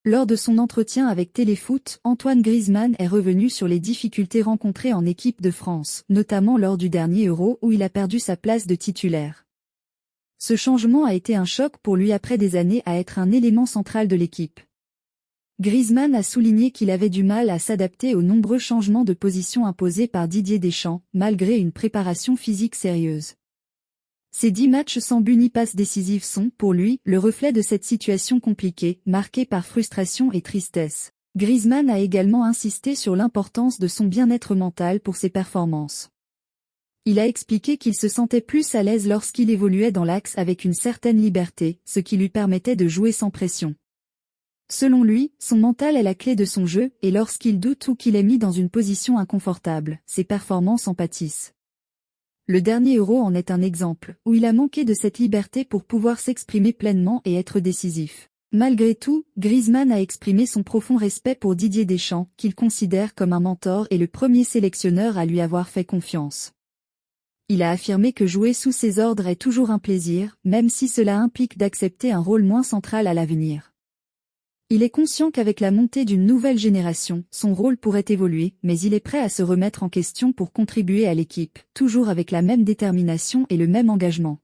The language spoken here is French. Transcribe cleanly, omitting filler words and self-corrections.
Lors de son entretien avec Téléfoot, Antoine Griezmann est revenu sur les difficultés rencontrées en équipe de France, notamment lors du dernier Euro où il a perdu sa place de titulaire. Ce changement a été un choc pour lui après des années à être un élément central de l'équipe. Griezmann a souligné qu'il avait du mal à s'adapter aux nombreux changements de position imposés par Didier Deschamps, malgré une préparation physique sérieuse. Ces 10 matchs sans but ni passe décisive sont, pour lui, le reflet de cette situation compliquée, marquée par frustration et tristesse. Griezmann a également insisté sur l'importance de son bien-être mental pour ses performances. Il a expliqué qu'il se sentait plus à l'aise lorsqu'il évoluait dans l'axe avec une certaine liberté, ce qui lui permettait de jouer sans pression. Selon lui, son mental est la clé de son jeu, et lorsqu'il doute ou qu'il est mis dans une position inconfortable, ses performances en pâtissent. Le dernier Euro en est un exemple, où il a manqué de cette liberté pour pouvoir s'exprimer pleinement et être décisif. Malgré tout, Griezmann a exprimé son profond respect pour Didier Deschamps, qu'il considère comme un mentor et le premier sélectionneur à lui avoir fait confiance. Il a affirmé que jouer sous ses ordres est toujours un plaisir, même si cela implique d'accepter un rôle moins central à l'avenir. Il est conscient qu'avec la montée d'une nouvelle génération, son rôle pourrait évoluer, mais il est prêt à se remettre en question pour contribuer à l'équipe, toujours avec la même détermination et le même engagement.